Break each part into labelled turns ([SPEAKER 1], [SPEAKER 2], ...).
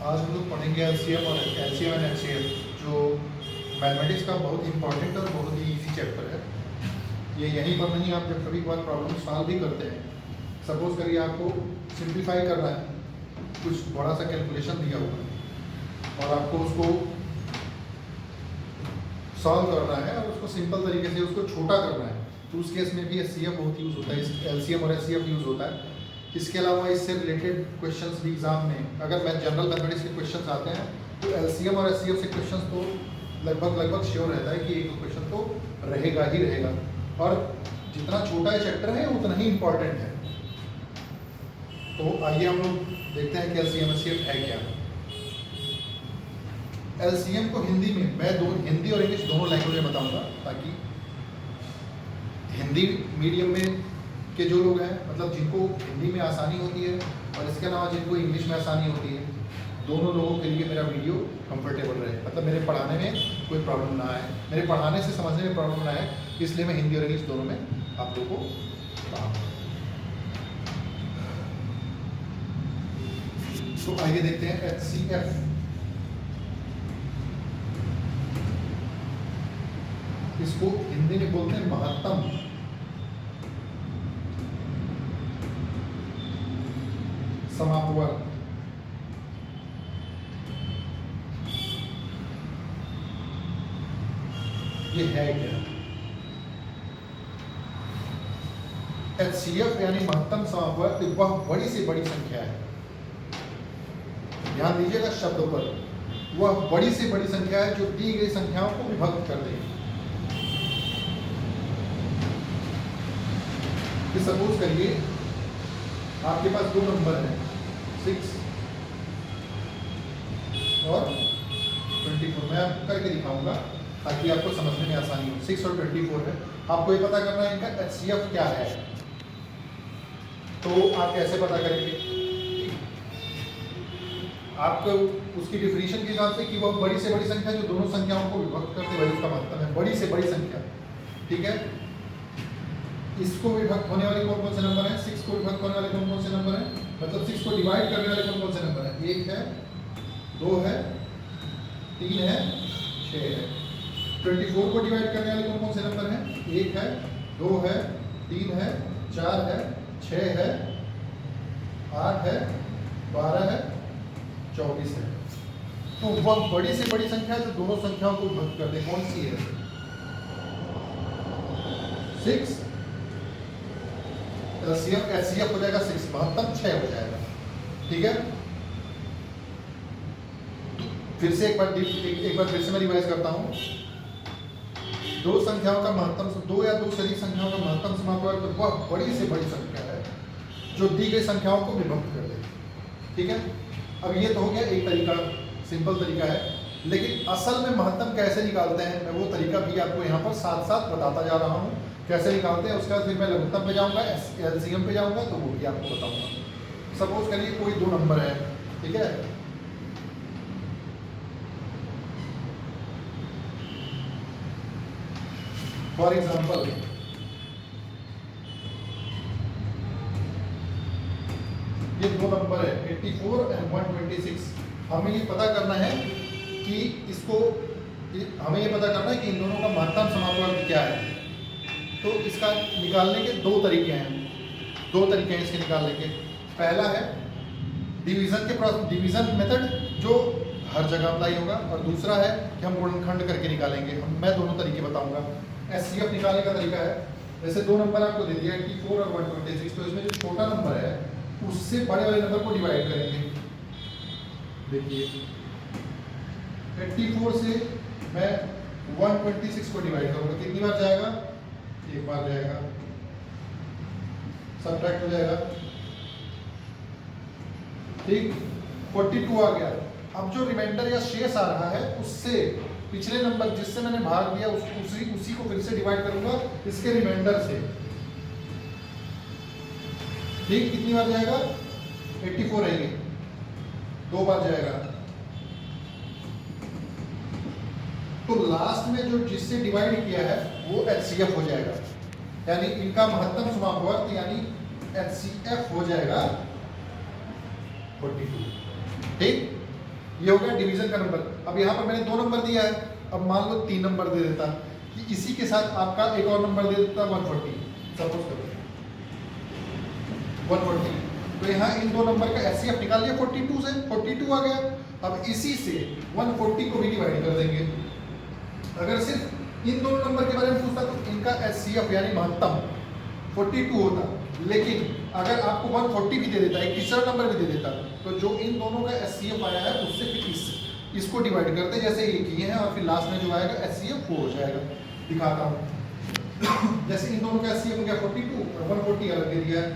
[SPEAKER 1] आज हम लोग पढ़ेंगे एलसीएम और एलसीएम एंड एचसीएफ, जो मैथमेटिक्स का बहुत इंपॉर्टेंट और बहुत ही इजी चैप्टर है। ये यहीं पर नहीं, आप जब कभी कभार प्रॉब्लम सॉल्व भी करते हैं, सपोज करिए आपको सिंप्लीफाई करना है, कुछ बड़ा सा कैलकुलेशन दिया हुआ है और आपको उसको सॉल्व करना है और उसको सिंपल तरीके से उसको छोटा करना है, तो उस केस में भी एचसीएफ बहुत यूज़ होता है, एलसीएम और एचसीएफ यूज़ होता है। इसके अलावा इससे रिलेटेड क्वेश्चंस भी एग्जाम में, अगर मैं जनरल मैथमेटिक्स के क्वेश्चंस आते हैं तो एलसीएम और एचसीएफ से क्वेश्चंस तो लगभग श्योर रहता है कि एक क्वेश्चन तो रहेगा ही रहेगा, और जितना छोटा ये चैप्टर है उतना ही इम्पोर्टेंट है। तो आइए हम लोग देखते हैं कि एलसीएम एचसीएफ है क्या। एलसीएम को हिंदी में मैं हिंदी और इंग्लिश दोनों लैंग्वेज में बताऊंगा, ताकि हिंदी मीडियम में के जो लोग हैं, मतलब जिनको हिंदी में आसानी होती है, और इसके अलावा जिनको इंग्लिश में आसानी होती है, दोनों लोगों के लिए मेरा वीडियो कंफर्टेबल रहे, मतलब मेरे पढ़ाने में कोई प्रॉब्लम ना आए, मेरे पढ़ाने से समझने में प्रॉब्लम ना आए, इसलिए मैं हिंदी और इंग्लिश दोनों में आप लोगों को पढ़ाऊंगा। तो आइए देखते हैं एचसीएफ। इसको हिंदी में बोलते हैं महत्तम समापवर्त। ये है क्या? एचसीएफ यानी महत्तम समापवर्त वह बड़ी से बड़ी संख्या है, ध्यान दीजिएगा शब्द पर, वह बड़ी से बड़ी संख्या है जो दी गई संख्याओं को विभक्त कर देगी। सपोज करिए आपके पास दो नंबर हैं, 6 और 24। मैं आपको करके दिखाऊंगा ताकि आपको समझने में आसानी हो। 6 और 24 है, आपको ये पता करना है इनका एचसीएफ क्या है। तो आप कैसे पता करेंगे? आपको उसकी डिफिनीशन के हिसाब से कि वह बड़ी से बड़ी संख्या जो दोनों संख्याओं को विभक्त करते वही उसका मतलब है, बड़ी से बड़ी संख्या। ठीक है, इसको विभक्त होने वाले कौन कौन से नंबर हैं? 6 को विभक्त होने वाले कौन कौन से नंबर हैं, मतलब 6 को डिवाइड करने वाले कौन कौन से नंबर हैं? 1 है, 2 है, 3 है, 6 है। 24 को डिवाइड करने वाले कौन कौन से नंबर हैं? 1 है, 2 है, 3 है, 4 है, 6 है, 8 है, 12 है, 24 है। तो वह बड़ी से बड़ी संख्या जो दोनों संख्याओं को विभक्त कर दे, कौन सी है? 6। एचसीएफ हो जाएगा 6, महत्तम 6 हो जाएगा। ठीक है, फिर से एक बार फिर से मैं रिवाइज करता हूं। दो संख्याओं का महत्तम, दो या दो से अधिक संख्याओं का महत्तम समापवर्त वह बड़ी से बड़ी संख्या है जो दी गई संख्याओं को विभक्त कर दे। ठीक है, अब ये तो हो गया एक तरीका, सिंपल तरीका है, लेकिन असल में महत्तम कैसे निकालते हैं मैं वो तरीका भी आपको यहाँ पर साथ साथ बताता जा रहा हूँ कैसे निकालते हैं। उसके बाद फिर मैं लघुत्तम पे जाऊँगा, एलसीएम पे जाऊँगा, तो वो भी आपको बताऊँगा। सपोज करिए कोई दो नंबर है, ठीक है, फॉर एग्जाम्पल ये दो नंबर है 84 एंड 126। हमें ये पता करना है कि हमें ये पता करना है कि इन दोनों का महत्तम समापवर्त क्या है। तो इसका निकालने के दो तरीके हैं इसके निकालने के। पहला है डिवीजन मेथड जो हर जगह अप्लाई होगा, और दूसरा है कि हम गुणनखंड करके निकालेंगे। मैं दोनों तरीके बताऊंगा। एचसीएफ निकालने का तरीका है, जैसे दो नंबर आपको दे दिया 84 और 126, तो इसमें जो छोटा नंबर है उससे बड़े वाले नंबर को डिवाइड करेंगे। देखिए 84 से मैं 126 को डिवाइड करूंगा, कितनी बार जाएगा? एक बार जाएगा, सब्ट्रैक्ट हो जाएगा। ठीक, 42 आ गया। अब जो रिमाइंडर या शेष आ रहा है उससे पिछले नंबर जिससे मैंने भाग दिया उसी को फिर से डिवाइड करूंगा इसके रिमाइंडर से। ठीक, कितनी बार जाएगा? 84 रहेंगे, दो बार जाएगा। तो लास्ट में जो जिससे डिवाइड किया है वो एचसीएफ हो जाएगा, यानी इनका महत्तम समापवर्त यानी एचसीएफ हो जाएगा 42। ठीक, ये हो गया डिवीजन का नंबर। अब यहाँ पर मैंने 2 नंबर दिया है, अब मान लो 3 नंबर दे देता कि इसी के साथ आपका एक और नंबर दे देता 140, सपोज करो 140। तो यहाँ इन 2 नंबर का एचसीएफ निकाल लिया 42 से, 42 आ गया। अब इसी से 140 को भी डिवाइड कर देंगे। अगर सिर्फ इन दोनों नंबर के बारे में पूछता तो इनका एचसीएफ यानी महत्तम 42 होता, लेकिन अगर आपको 140 भी दे देता, एक तीसरा नंबर भी दे देता, तो जो इन दोनों का एचसीएफ आया है उससे फिर इसको डिवाइड करते जैसे ये किए हैं, और फिर लास्ट में जो आएगा एचसीएफ वो हो जाएगा। दिखाता हूँ। जैसे इन दोनों का एचसीएफ हो गया 42 और 140 अलग दे दिया है,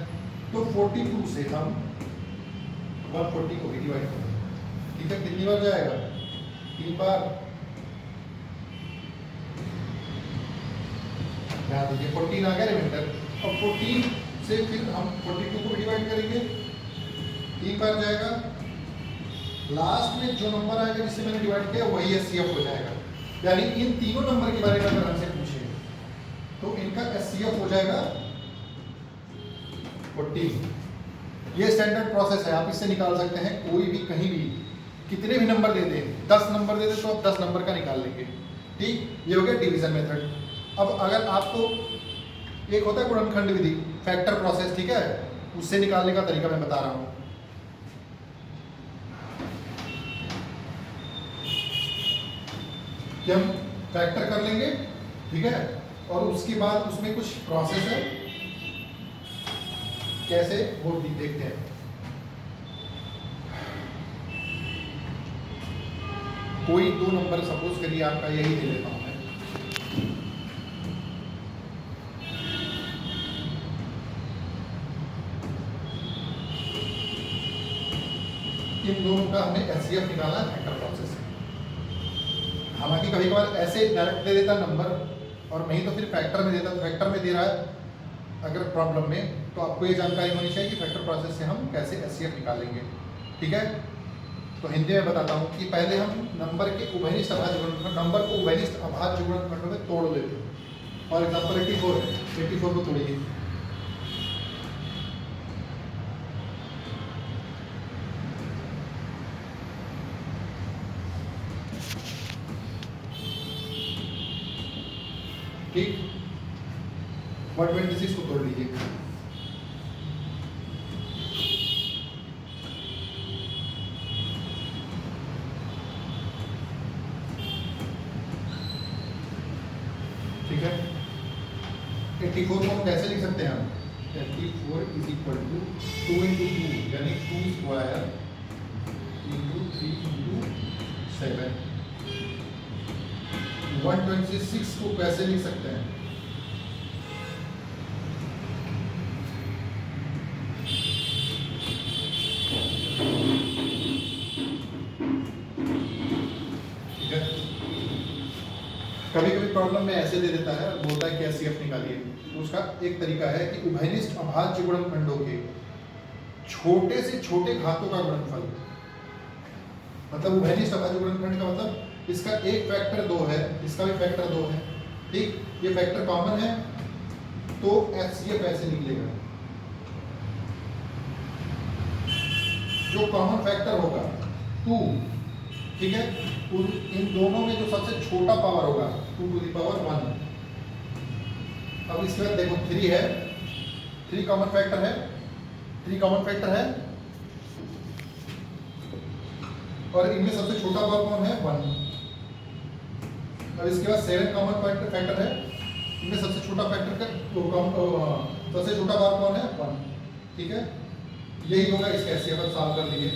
[SPEAKER 1] तो 42 से हम 140 को भी डिवाइड करेंगे। ठीक है, कितनी बार जाएगा? 3 बार। ध्यान दीजिए 14 आ गया रिमाइंडर, और 14 से फिर हम 42 को डिवाइड करेंगे, 3 बार जाएगा। लास्ट में जो नंबर आएगा जिससे मैंने डिवाइड किया वही एचसीएफ हो जाएगा। यानी इन तीनों नंबर के बारे में अगर हमसे पूछे तो इनका एचसीएफ हो जाएगा 14। ये स्टैंडर्ड प्रोसेस है, आप इससे निकाल सकते हैं कोई भी कहीं भी कितने भी नंबर दे दें, 10 नंबर दे दें तो आप 10 नंबर का निकाल लेंगे। ठीक, ये हो गया डिवीजन मेथड। अब अगर आपको एक होता है गुणनखंड विधि, फैक्टर प्रोसेस, ठीक है, उससे निकालने का तरीका मैं बता रहा हूं। कि हम फैक्टर कर लेंगे, ठीक है, और उसके बाद उसमें कुछ प्रोसेस है, कैसे वो भी देखते हैं। कोई 2 नंबर सपोज करिए आपका यही दे लेता हूं मैं, इन दोनों का हमें एचसीएफ निकालना है फैक्टर प्रोसेस से। हालांकि कभी कभार ऐसे डायरेक्ट दे देता नंबर, और नहीं तो फिर फैक्टर में देता, तो फैक्टर में दे रहा है अगर प्रॉब्लम में, तो आपको ये जानकारी होनी चाहिए कि फैक्टर प्रोसेस से हम कैसे एचसीएफ निकालेंगे। ठीक है, तो हिंदी में बताता हूँ कि पहले हम नंबर के उभयनिष्ठ अभाज्य गुणनखंड, नंबर को उभयनिष्ठ अभाज्य गुणनखंडों में तोड़ देते हैं। और एग्जाम्पल 84 है, 84 को तोड़िए। ठीक, 126 को तोड़ लीजिए। ठीक है, 84 को हम कैसे लिख सकते हैं? हम 84 इज इक्वल टू 2 इंटू 2 यानी 2 स्क्वायर इंटू 3 इंटू 7। 126 को कैसे लिख सकते हैं? ठीक है, कभी कभी प्रॉब्लम में ऐसे दे देता है, बोलता है कि एचसीएफ निकालिए, तो उसका एक तरीका है कि उभयनिष्ठ अभाज्य गुणनखंडों के छोटे से छोटे घातों का गुणनफल, मतलब उभयनिष्ठ अभाज्य गुणनखंड का मतलब इसका एक फैक्टर 2 है, इसका भी फैक्टर 2 है। ठीक, ये फैक्टर कॉमन है, तो एचसीएफ ऐसे निकलेगा। जो कॉमन फैक्टर होगा 2, ठीक है, इन दोनों में जो सबसे छोटा पावर होगा 2 टू द पावर 1। अब इसके बाद देखो 3 है, 3 कॉमन फैक्टर है, 3 कॉमन फैक्टर है, और इनमें सबसे छोटा पावर कौन है? 1। अब इसके बाद 7 कॉमन फैक्टर है, इनमें सबसे छोटा फैक्टर सबसे छोटा पावर कौन है? 1। ठीक है, यही होगा इसका एचसीएफ। सॉल्व कर लीजिए।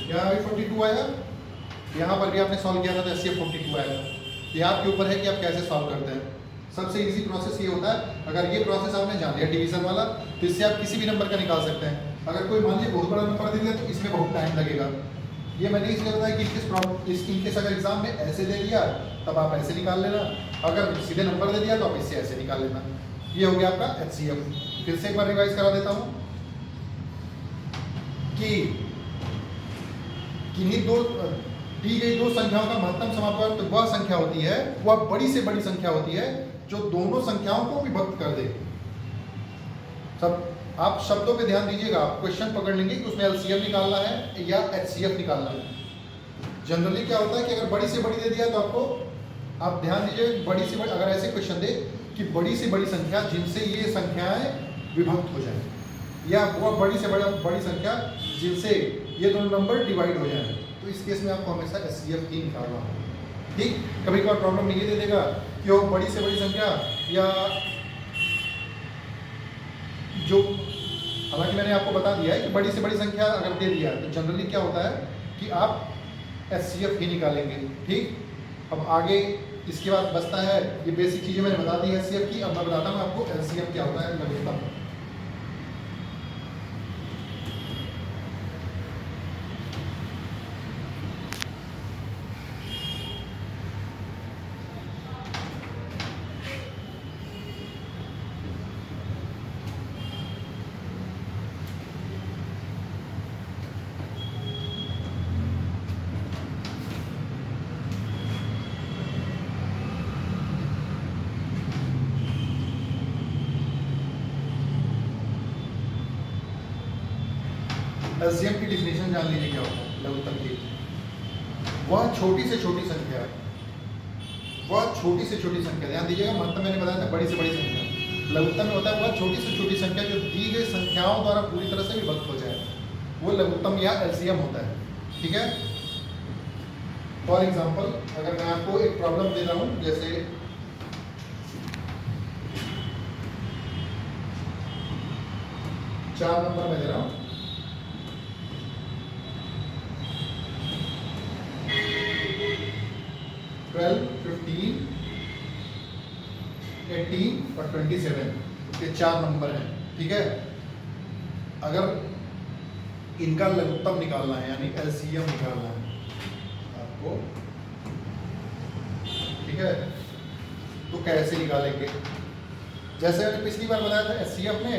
[SPEAKER 1] यहाँ भी 42 आया, यहाँ पर भी आपने सॉल्व किया था तो एचसीएफ 42 आएगा। ये आपके ऊपर है कि आप कैसे सॉल्व करते हैं। सबसे इजी प्रोसेस ये होता है, अगर ये प्रोसेस आपने जान लिया डिवीजन वाला, तो इससे आप किसी भी नंबर का निकाल सकते हैं। अगर कोई मान लीजिए बहुत बड़ा नंबर दे दिया तो इसमें बहुत टाइम लगेगा। ये मैंने इसलिए बताया कि इनकेस अगर एग्जाम में ऐसे दे दिया तब आप ऐसे निकाल लेना, अगर सीधे नंबर दे दिया तो आप इससे ऐसे निकाल लेना। ये हो गया आपका एचसीएफ। फिर से एक बार रिवाइज करा देता हूँ कि किन्हीं दी गई 2 संख्याओं का महत्तम समापन तो वह संख्या होती है, वह बड़ी से बड़ी संख्या होती है जो दोनों संख्याओं को विभक्त कर दे। तब आप शब्दों पे ध्यान दीजिएगा, आप क्वेश्चन पकड़ लेंगे कि उसमें एलसीएम निकालना है या एचसीएफ निकालना है। जनरली क्या होता है कि अगर बड़ी से बड़ी दे दिया तो आपको, आप ध्यान दीजिए, बड़ी से बड़ी अगर ऐसे क्वेश्चन दे कि बड़ी से बड़ी संख्या जिनसे ये संख्याएं विभक्त हो जाए, या बहुत बड़ी से बड़ी संख्या जिनसे ये दोनों नंबर डिवाइड हो जाए, तो इस केस में आपको हमेशा एचसीएफ ही निकालना होगा। ठीक, कभी कभार प्रॉब्लम नहीं दे देगा कि वो बड़ी से बड़ी संख्या या जो, हालांकि मैंने आपको बता दिया है कि बड़ी से बड़ी संख्या अगर दे दिया तो जनरली क्या होता है कि आप एचसीएफ ही निकालेंगे। ठीक, अब आगे इसके बाद बचता है, ये बेसिक चीज़ें मैंने बता दी है एचसीएफ की। अब मैं बताता हूँ आपको एलसीएम क्या होता है, लघुत्तम। एलसीएम की डिफिनेशन जान लीजिए क्या होता है लघुत्तम की। वह छोटी से छोटी संख्या, वह छोटी से छोटी संख्या, ध्यान दीजिएगा, मतलब मैंने बताया था बड़ी से बड़ी संख्या। लघुत्तम में होता है वह छोटी से छोटी संख्या जो दी गई संख्याओं द्वारा पूरी तरह से विभक्त हो जाए, वो लघुत्तम या एलसीएम होता है। ठीक है, फॉर एग्जाम्पल अगर मैं आपको एक प्रॉब्लम दे रहा हूँ, जैसे 4 नंबर में दे रहा हूँ, 12, 15, 18 और 27, ये 4 नंबर हैं। ठीक है, अगर इनका लघुत्तम निकालना है यानी एलसीएम निकालना है आपको, ठीक है, तो कैसे निकालेंगे? जैसे मैंने पिछली बार बताया था एचसीएफ में,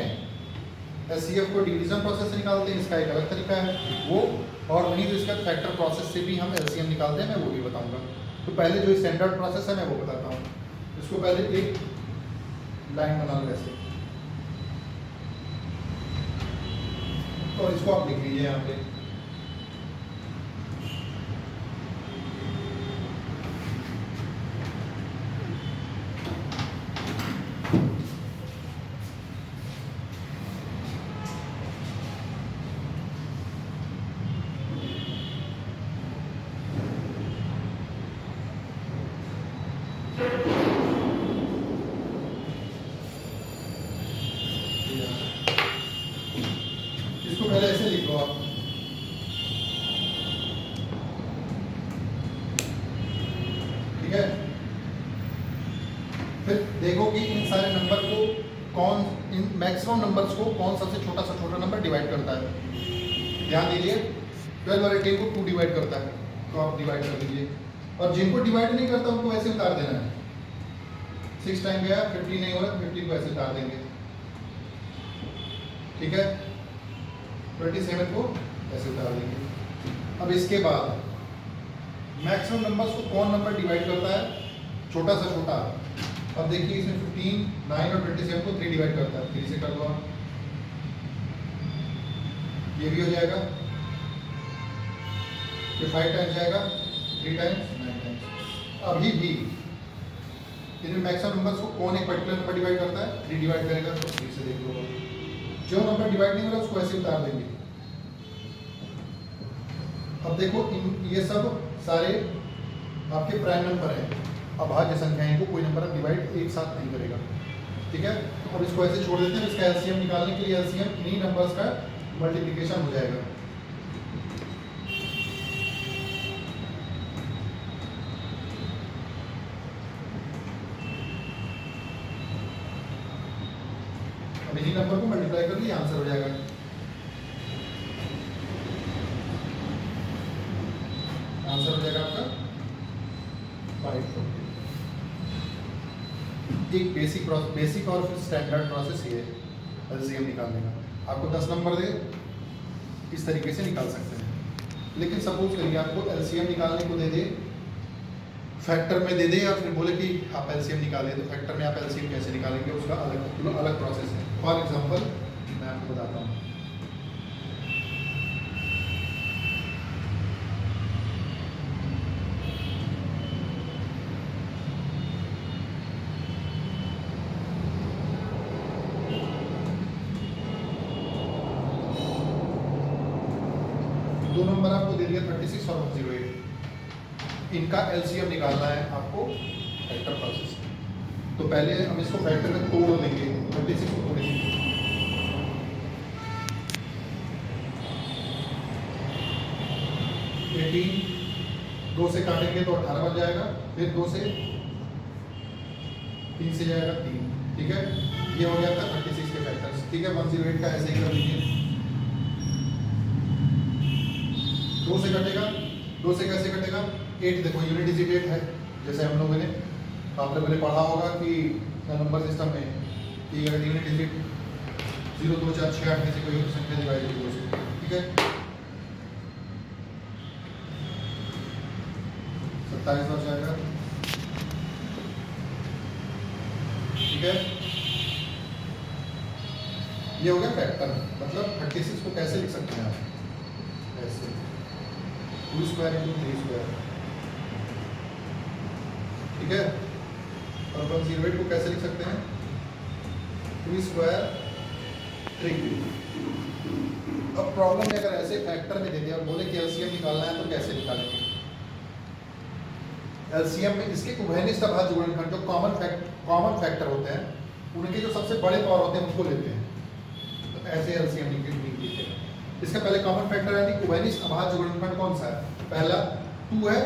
[SPEAKER 1] एचसीएफ को डिवीजन प्रोसेस से निकालते हैं, इसका एक अलग तरीका है वो, और नहीं तो इसका फैक्टर प्रोसेस से भी हम एलसीएम निकालते हैं, मैं वो भी बताऊंगा। तो पहले जो स्टैंडर्ड प्रोसेस है मैं वो बताता हूँ। इसको पहले एक लाइन बना लो ऐसे, और इसको आप लिख लीजिए यहाँ पे। इसको पहले ऐसे लिख लो आप, ठीक है। फिर देखो कि इन सारे नंबर को कौन, इन मैक्सिमम नंबर्स को कौन सबसे छोटा सा छोटा नंबर डिवाइड करता है। ध्यान दीजिए, 12 और 18 को 2 डिवाइड करता है, तो आप डिवाइड कर दीजिए, और जिनको डिवाइड नहीं करता उनको ऐसे उतार देना है। 6 टाइम गया, 15 नहीं हो रहा, 15 को ऐसे उतार देंगे, ठीक है। 27 को ऐसे उतार देंगे। अब इसके बाद मैक्सिमम नंबर्स को कौन नंबर डिवाइड करता है, छोटा सा छोटा। अब देखिए इसमें 15, 9 और 27 को 3 डिवाइड करता है, 3 से कर दो आप, ये भी हो जाएगा। ये 5 टाइम्स जाएगा, 3 टाइम्स, 9 टाइम्स। अभी भी इनमें मैक्सिमम नंबर्स को कौन एक पर्टिकुलर नंबर डिवाइड करता है, 3 डिवाइड करेगा, तो 3 से देख लो। जो नंबर डिवाइड नहीं हो रहा उसको ऐसे उतार देंगे। अब देखो ये सब सारे आपके प्राइम नंबर हैं, अभाज्य संख्याएं को कोई नंबर डिवाइड एक साथ नहीं करेगा, ठीक है। अब इसको ऐसे छोड़ देते हैं। इसका एलसीएम निकालने के लिए एलसीएम इन्हीं नंबर्स का मल्टीप्लिकेशन हो जाएगा। अब इन्हीं नंबर को मल्टीप्लाई कर लिए आंसर हो जाएगा। आंसर हो जाएगा आपका 540। एक बेसिक और फिर स्टैंडर्ड प्रोसेस ये है एलसीएम निकालने का। आपको 10 नंबर दे, इस तरीके से निकाल सकते हैं। लेकिन सपोज करिए आपको एलसीएम निकालने को दे दे, फैक्टर में दे दे, या फिर बोले कि आप एलसीएम निकालें, तो फैक्टर में आप एलसीएम कैसे निकालेंगे उसका अलग प्रोसेस है। फॉर एग्जांपल मैं आपको बताता हूँ। दो नंबर आपको दे दिया 36 और 108। इनका एलसीएम निकालना है आपको फैक्टर प्रोसेस। तो पहले हम इसको फैक्टर में तोड़ देंगे, 36 को तोड़ेंगे। 18 2 से काटेंगे तो 18 बन जाएगा, फिर 2 से 3 से जाएगा 3, ठीक है। ये हो गया था 36 के फैक्टर्स, ठीक है। 108 का ऐसे ही कर लीजिए। 2 से कटेगा, 2 से कैसे कटेगा? 8 देखो यूनिट डिजिट 8 है, जैसे हम लोगों ने आपने पहले पढ़ा होगा कि नंबर सिस्टम में कि अगर यूनिट डिजिट 0 2 4 6 8 में से कोई संख्या डिवाइड होगी 2 से, ठीक है। 27 हो जाएगा, ठीक है। ये हो गया फैक्टर। मतलब 36 को कैसे लिख सकते हैं आप? ऐसे 2 स्क्वायर इंटू 3 स्क्वायर, ठीक है। और 108 को कैसे लिख सकते हैं? 2 स्क्वायर 3। अब प्रॉब्लम में अगर ऐसे फैक्टर में दे दिया और बोले कि एलसीएम निकालना है तो कैसे निकालेंगे? एलसीएम में इसके उभयनिष्ठ अभाज्य गुणनखंड जो कॉमन फैक्टर होते हैं, उनके जो सबसे बड़े पावर होते हैं उनको लेते हैं। तो ऐसे एलसीएम लिखते हैं। इसका पहले कॉमन फैक्टर यानी उभयनिष्ठ अभाज्य गुणनखंड कौन सा है? पहला 2 है।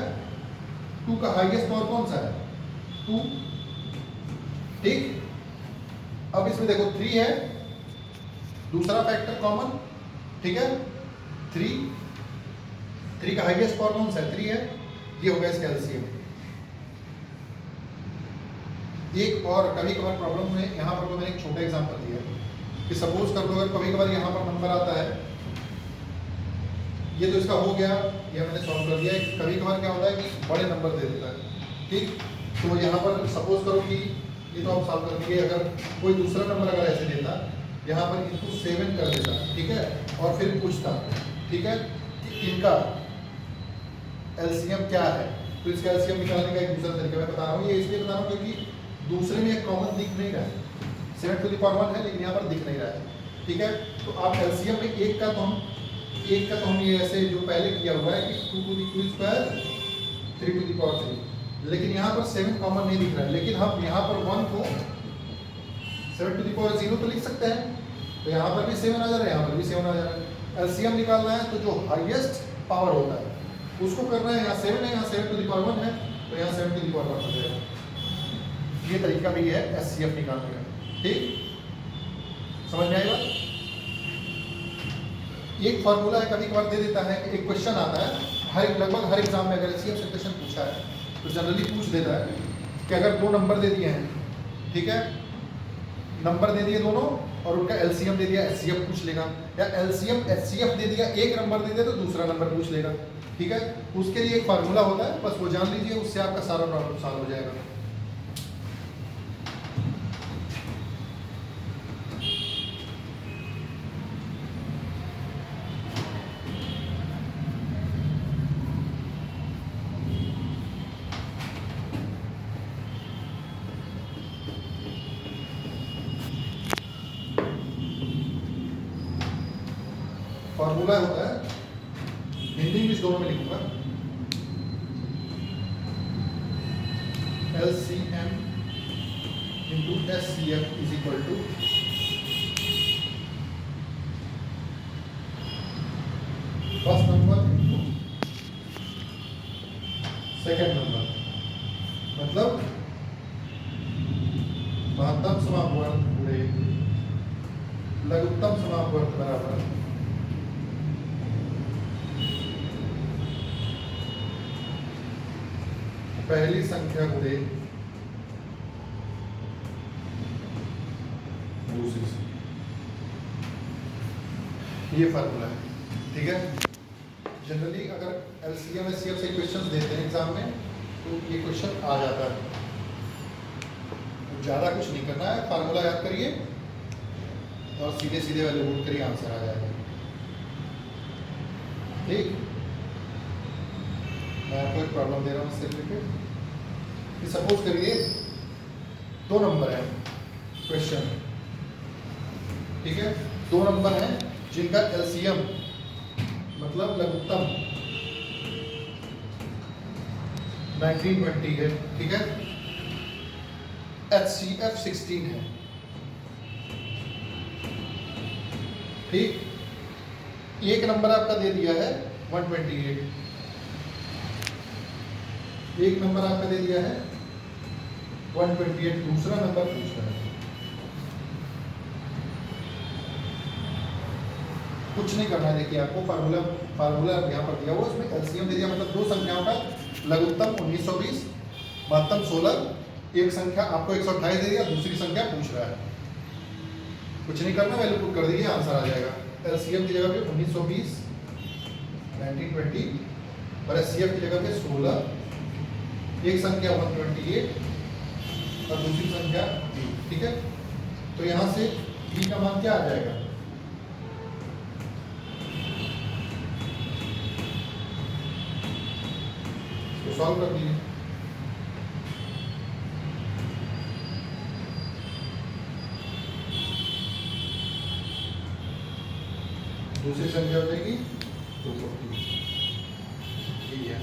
[SPEAKER 1] 2 का हाईएस्ट पावर कौन सा है? 2, ठीक। अब इसमें देखो 3 है, दूसरा फैक्टर कॉमन, ठीक है। 3 का हाईएस्ट पावर कौन सा है? 3 है। ये हो गया इसका एलसीएम। एक और कभी कभार प्रॉब्लम में यहाँ पर तो मैंने एक छोटा एग्जांपल दिया कि सपोज कर लो अगर कभी कभार यहाँ पर नंबर आता है, ये तो इसका हो गया, ये मैंने सॉल्व कर दिया। कभी कभार क्या होता है कि बड़े नंबर दे देता है, ठीक। तो यहाँ पर सपोज करो कि ये तो आप सॉल्व कर दिए, अगर कोई दूसरा नंबर अगर ऐसे देता, यहाँ पर इनको 7 कर देता, ठीक है, और फिर पूछता, ठीक है, कि इनका एलसीएम क्या है। तो इसका एलसीएम निकालने का एक दूसरा तरीका मैं बता रहा हूँ। ये इसलिए बता रहा हूँ क्योंकि दूसरे में एक कॉमन दिख नहीं रहा है, 7 टू द पावर 1 है लेकिन यहाँ पर दिख नहीं रहा है, ठीक है। तो आप एलसीएम में एक का तो हम ये ऐसे जो पहले किया हुआ है कि 2 to the square 3 to the power 3, लेकिन यहाँ पर 7 कॉमन नहीं दिख रहा है, लेकिन हम यहाँ पर 1 को 7 टू द पावर 0 तो लिख सकते हैं। तो यहाँ पर भी 7 आ जा रहा है, यहाँ पर भी 7 आ जा रहा है। एलसीएम निकालना है तो जो हाईएस्ट पावर होता है उसको करना है। यहाँ 7 है, यहाँ 7 टू द पावर 1 है, तो यहाँ 7 टू द पावर 1 हो जाएगा। ये तरीका भी है एचसीएफ निकालने का, ठीक। समझ में आएगा? एक फॉर्मूला है, कभी कभार दे देता है, एक क्वेश्चन आता है लगभग हर एग्जाम में। अगर एचसीएफ से क्वेश्चन पूछा है तो जनरली पूछ देता है कि अगर 2 नंबर दे दिए हैं, ठीक है, नंबर दे दिए दोनों और उनका एलसीएम दे दिया, एचसीएफ पूछ लेगा। या एलसीएम एचसीएफ दे दिया, एक नंबर दे दिया तो दूसरा नंबर पूछ लेगा, ठीक है। उसके लिए एक फार्मूला होता है, बस वो जान लीजिए, उससे आपका सारा प्रॉब्लम सॉल्व हो जाएगा। फॉर्मूला होता है, हिंदी इंग्लिश दोनों में लिखूंगा, LCM into SCF is equal to first number into second number, मतलब महत्तम समापवर्त गुणे लघुत्तम समापवर्त बराबर पहली संख्या गुणे दूसरी संख्या। ये फार्मूला है, ठीक है। जनरली अगर एलसीएम एचसीएफ से क्वेश्चन देते हैं एग्जाम में तो ये क्वेश्चन आ जाता है। ज़्यादा कुछ नहीं करना है, फार्मूला याद करिए, और सीधे सीधे वैल्यू पुट करिए, आंसर आ जाएगा। ठीक, मैं आपको एक प्रॉब्लम दे रहा हूँ इससे रिलेटेड। सपोज करिए 2 नंबर है क्वेश्चन, ठीक है, 2 नंबर हैं जिनका एलसीएम मतलब लघुत्तम 1920 है, ठीक है, HCF 16 है। ठीक, एक नंबर आपका दे दिया है 128, एक नंबर आपका दे दिया है 128, दूसरा नंबर पूछ रहा है। कुछ नहीं करना है, देखिए आपको फार्मूला यहाँ पर दिया हुआ, उसमें एलसीएम दे दिया, मतलब 2 संख्याओं का लघुत्तम 1920, महत्तम 16, एक संख्या आपको 128 दे दिया, दूसरी संख्या पूछ रहा है। कुछ नहीं करना, वैल्यू पुट कर दीजिए, आंसर आ जाएगा। एलसीएम की जगह पे 1920 1920 और एचसीएफ की जगह पे 16, एक संख्या 128 और दूसरी संख्या b, ठीक है। तो यहाँ से b का मान क्या आ जाएगा, इसको सॉल्व कर दीजिए। दूसरी संख्या हो जाएगी 240, यही है।